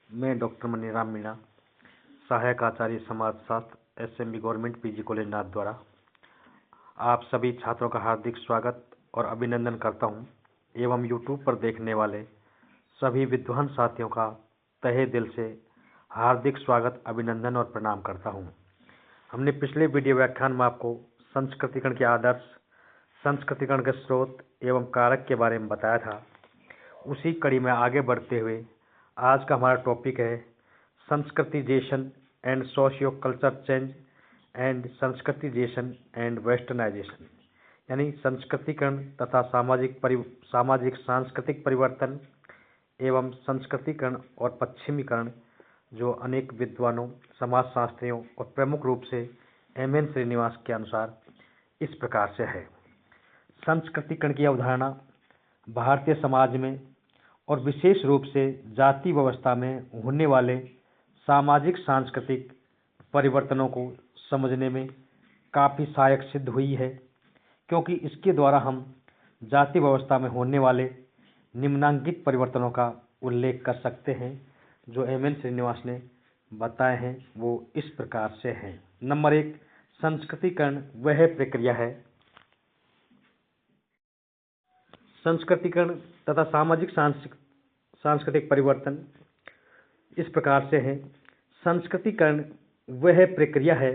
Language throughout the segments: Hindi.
मैं डॉक्टर मनीराम मीणा, सहायक आचार्य समाजशास्त्र, एसएमबी गवर्नमेंट पीजी कॉलेज नाथ द्वारा आप सभी छात्रों का हार्दिक स्वागत और अभिनंदन करता हूं एवं यूट्यूब पर देखने वाले सभी विद्वान साथियों का तहे दिल से हार्दिक स्वागत, अभिनंदन और प्रणाम करता हूं। हमने पिछले वीडियो व्याख्यान में आपको संस्कृतिकरण के आदर्श, संस्कृतिकरण के स्रोत एवं कारक के बारे में बताया था। उसी कड़ी में आगे बढ़ते हुए आज का हमारा टॉपिक है Sanskritization and socio cultural change and Sanskritization and westernization, यानी संस्कृतिकरण तथा सामाजिक सांस्कृतिक परिवर्तन एवं संस्कृतिकरण और पश्चिमीकरण, जो अनेक विद्वानों, समाजशास्त्रियों और प्रमुख रूप से एम.एन. श्रीनिवास के अनुसार इस प्रकार से है। संस्कृतिकरण की अवधारणा भारतीय समाज में और विशेष रूप से जाति व्यवस्था में होने वाले सामाजिक सांस्कृतिक परिवर्तनों को समझने में काफ़ी सहायक सिद्ध हुई है, क्योंकि इसके द्वारा हम जाति व्यवस्था में होने वाले निम्नांकित परिवर्तनों का उल्लेख कर सकते हैं, जो एम.एन. श्रीनिवास ने बताए हैं। वो इस प्रकार से हैं। नंबर 1, संस्कृतिकरण वह प्रक्रिया है। संस्कृतिकरण तथा सामाजिक सांस्कृतिक परिवर्तन इस प्रकार से है। संस्कृतिकरण वह प्रक्रिया है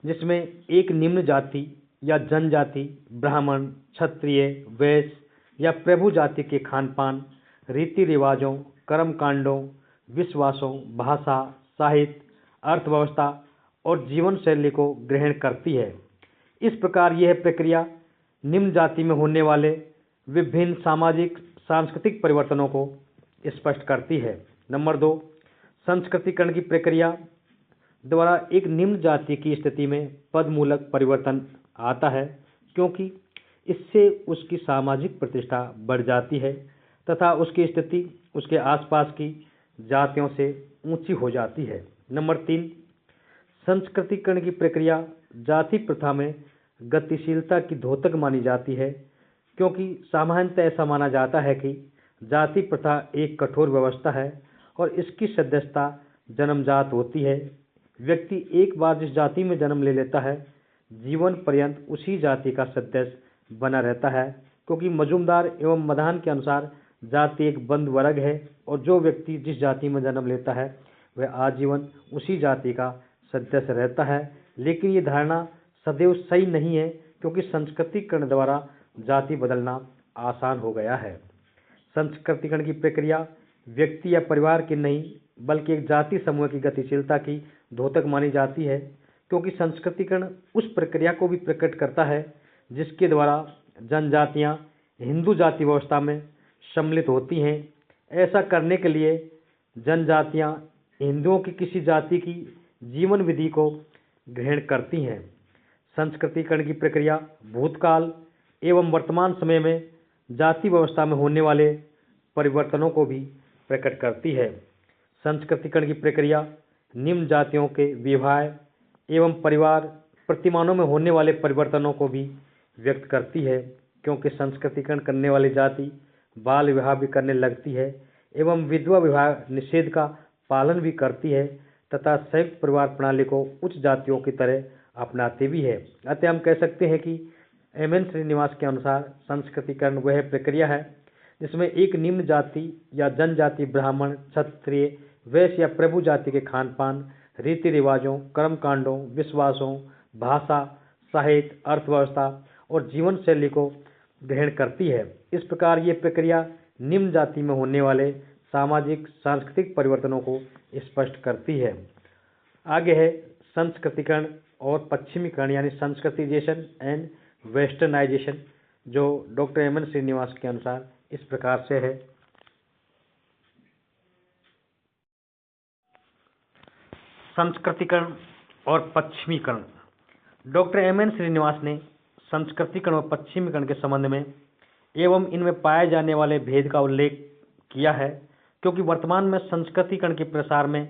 जिसमें एक निम्न जाति या जनजाति, ब्राह्मण, क्षत्रिय, वैश्य या प्रभु जाति के खानपान, रीति रिवाजों, कर्मकांडों, विश्वासों, भाषा, साहित्य, अर्थव्यवस्था और जीवन शैली को ग्रहण करती है। इस प्रकार यह प्रक्रिया निम्न जाति में होने वाले विभिन्न सामाजिक सांस्कृतिक परिवर्तनों को स्पष्ट करती है। नंबर 2, संस्कृतिकरण की प्रक्रिया द्वारा एक निम्न जाति की स्थिति में पदमूलक परिवर्तन आता है, क्योंकि इससे उसकी सामाजिक प्रतिष्ठा बढ़ जाती है तथा उसकी स्थिति उसके आसपास की जातियों से ऊंची हो जाती है। नंबर 3, संस्कृतिकरण की प्रक्रिया जाति प्रथा में गतिशीलता की द्योतक मानी जाती है, क्योंकि सामान्यतः ऐसा माना जाता है कि जाति प्रथा एक कठोर व्यवस्था है और इसकी सदस्यता जन्मजात होती है। व्यक्ति एक बार जिस जाति में जन्म ले लेता है, जीवन पर्यंत उसी जाति का सदस्य बना रहता है, क्योंकि मजूमदार एवं मधान के अनुसार जाति एक बंद वर्ग है और जो व्यक्ति जिस जाति में जन्म लेता है वह आजीवन उसी जाति का सदस्य रहता है। लेकिन ये धारणा सदैव सही नहीं है, क्योंकि संस्कृतिकरण द्वारा जाति बदलना आसान हो गया है। संस्कृतिकरण की प्रक्रिया व्यक्ति या परिवार की नहीं, बल्कि एक जाति समूह की गतिशीलता की द्योतक मानी जाती है, क्योंकि संस्कृतिकरण उस प्रक्रिया को भी प्रकट करता है जिसके द्वारा जनजातियां हिंदू जाति व्यवस्था में सम्मिलित होती हैं। ऐसा करने के लिए जनजातियां हिंदुओं की किसी जाति की जीवन विधि को ग्रहण करती हैं। संस्कृतिकरण की प्रक्रिया भूतकाल एवं वर्तमान समय में जाति व्यवस्था में होने वाले परिवर्तनों को भी प्रकट करती है। संस्कृतिकरण की प्रक्रिया निम्न जातियों के विवाह एवं परिवार प्रतिमानों में होने वाले परिवर्तनों को भी व्यक्त करती है, क्योंकि संस्कृतिकरण करने वाली जाति बाल विवाह भी करने लगती है एवं विधवा विवाह निषेध का पालन भी करती है तथा संयुक्त परिवार प्रणाली को उच्च जातियों की तरह अपनाती भी है। अतः हम कह सकते हैं कि एम.एन. श्रीनिवास के अनुसार संस्कृतिकरण वह प्रक्रिया है जिसमें एक निम्न जाति या जनजाति, ब्राह्मण, क्षत्रिय, वैश्य या प्रभु जाति के खानपान, रीति रिवाजों, कर्मकांडों, विश्वासों, भाषा, साहित्य, अर्थव्यवस्था और जीवन शैली को ग्रहण करती है। इस प्रकार ये प्रक्रिया निम्न जाति में होने वाले सामाजिक सांस्कृतिक परिवर्तनों को स्पष्ट करती है। आगे है संस्कृतिकरण और पश्चिमीकरण, यानी संस्कृतिजेशन एंड वेस्टर्नाइजेशन, जो डॉक्टर एम.एन. श्रीनिवास के अनुसार इस प्रकार से है। संस्कृतिकरण और पश्चिमीकरण। Doctor M.N.. श्रीनिवास ने संस्कृतिकरण और पश्चिमीकरण के संबंध में एवं इनमें पाए जाने वाले भेद का उल्लेख किया है, क्योंकि वर्तमान में संस्कृतिकरण के प्रसार में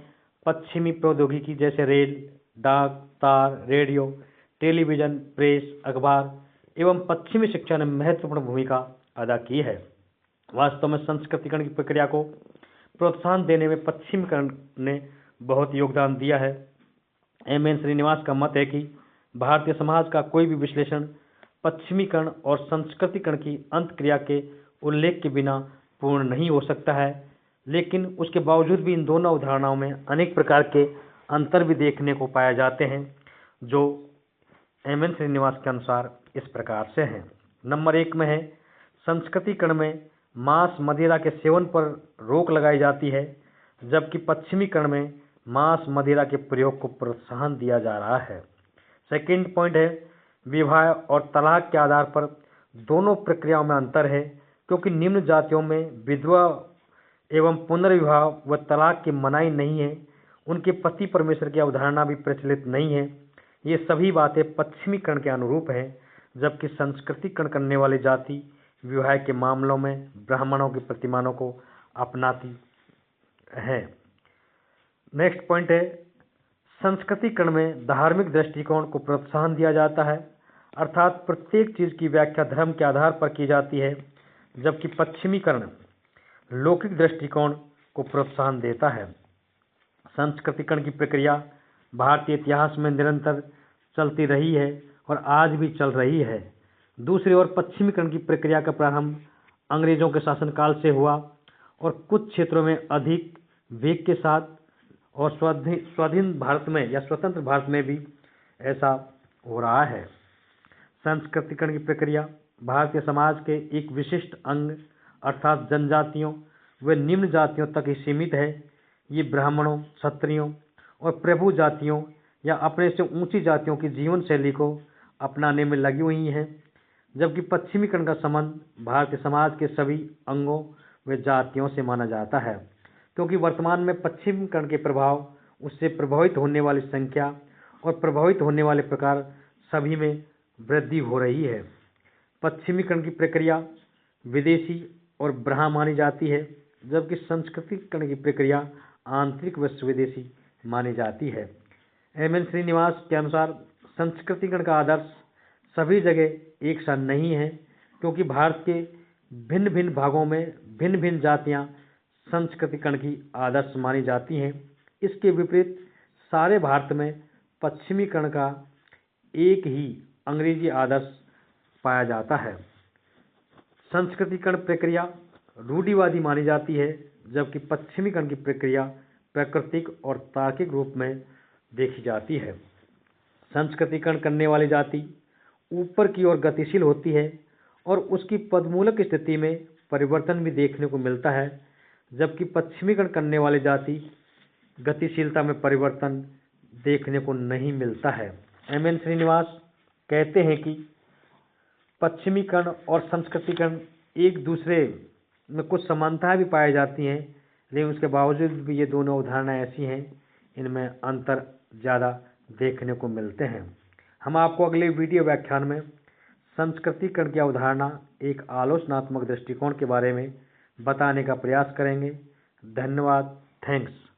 पश्चिमी प्रौद्योगिकी जैसे रेल, डाक, तार, रेडियो, टेलीविज़न, प्रेस, अखबार एवं पश्चिमी शिक्षा ने महत्वपूर्ण भूमिका अदा की है। वास्तव में संस्कृतिकरण की प्रक्रिया को प्रोत्साहन देने में पश्चिमीकरण ने बहुत योगदान दिया है। एम.एन. श्रीनिवास का मत है कि भारतीय समाज का कोई भी विश्लेषण पश्चिमीकरण और संस्कृतिकरण की अंतक्रिया के उल्लेख के बिना पूर्ण नहीं हो सकता है, लेकिन उसके बावजूद भी इन दोनों अवधारणाओं में अनेक प्रकार के अंतर भी देखने को पाए जाते हैं, जो एम.एन. श्रीनिवास के अनुसार इस प्रकार से हैं। नंबर 1 में है, संस्कृतिकरण में मांस मदिरा के सेवन पर रोक लगाई जाती है, जबकि पश्चिमीकरण में मांस मदिरा के प्रयोग को प्रोत्साहन दिया जा रहा है। सेकंड पॉइंट है, विवाह और तलाक के आधार पर दोनों प्रक्रियाओं में अंतर है, क्योंकि निम्न जातियों में विधवा एवं पुनर्विवाह व तलाक की मनाही नहीं है, उनके पति परमेश्वर की अवधारणा भी प्रचलित नहीं है। ये सभी बातें पश्चिमीकरण के अनुरूप है, जबकि संस्कृतिकरण करने वाली जाति विवाह के मामलों में ब्राह्मणों के प्रतिमानों को अपनाती है। नेक्स्ट पॉइंट है, संस्कृतिकरण में धार्मिक दृष्टिकोण को प्रोत्साहन दिया जाता है, अर्थात प्रत्येक चीज की व्याख्या धर्म के आधार पर की जाती है, जबकि पश्चिमीकरण लौकिक दृष्टिकोण को प्रोत्साहन देता है। संस्कृतिकरण की प्रक्रिया भारतीय इतिहास में निरंतर चलती रही है और आज भी चल रही है। दूसरी ओर पश्चिमीकरण की प्रक्रिया का प्रारंभ अंग्रेजों के शासनकाल से हुआ और कुछ क्षेत्रों में अधिक वेग के साथ और स्वाधीन भारत में या स्वतंत्र भारत में भी ऐसा हो रहा है। संस्कृतिकरण की प्रक्रिया भारतीय समाज के एक विशिष्ट अंग अर्थात जनजातियों व निम्न जातियों तक ही सीमित है। ये ब्राह्मणों, क्षत्रियों और प्रभु जातियों या अपने से ऊंची जातियों की जीवन शैली को अपनाने में लगी हुई हैं, जबकि पश्चिमीकरण का संबंध भारतीय समाज के सभी अंगों व जातियों से माना जाता है, क्योंकि वर्तमान में पश्चिमीकरण के प्रभाव, उससे प्रभावित होने वाली संख्या और प्रभावित होने वाले प्रकार सभी में वृद्धि हो रही है। पश्चिमीकरण की प्रक्रिया विदेशी और ब्राह्मण मानी जाती है, जबकि संस्कृतिकरण की प्रक्रिया आंतरिक व स्वदेशी मानी जाती है। एम.एन. श्रीनिवास के अनुसार संस्कृतिकरण का आदर्श सभी जगह एक सा नहीं है, क्योंकि भारत के भिन्न भिन्न भागों में भिन्न भिन्न जातियां संस्कृतिकरण की आदर्श मानी जाती हैं। इसके विपरीत सारे भारत में पश्चिमीकरण का एक ही अंग्रेजी आदर्श पाया जाता है। संस्कृतिकरण प्रक्रिया रूढ़िवादी मानी जाती है, जबकि पश्चिमीकरण की प्रक्रिया प्राकृतिक और तार्किक रूप में देखी जाती है। संस्कृतिकरण करने वाली जाति ऊपर की ओर गतिशील होती है और उसकी पदमूलक स्थिति में परिवर्तन भी देखने को मिलता है, जबकि पश्चिमीकरण करने वाली जाति गतिशीलता में परिवर्तन देखने को नहीं मिलता है। एम.एन. श्रीनिवास कहते हैं कि पश्चिमीकरण और संस्कृतिकरण एक दूसरे में कुछ समानताएं भी पाई जाती हैं, लेकिन उसके बावजूद भी ये दोनों अवधारणाएं ऐसी हैं, इनमें अंतर ज़्यादा देखने को मिलते हैं। हम आपको अगले वीडियो व्याख्यान में संस्कृतिकरण की अवधारणा एक आलोचनात्मक दृष्टिकोण के बारे में बताने का प्रयास करेंगे। धन्यवाद। थैंक्स।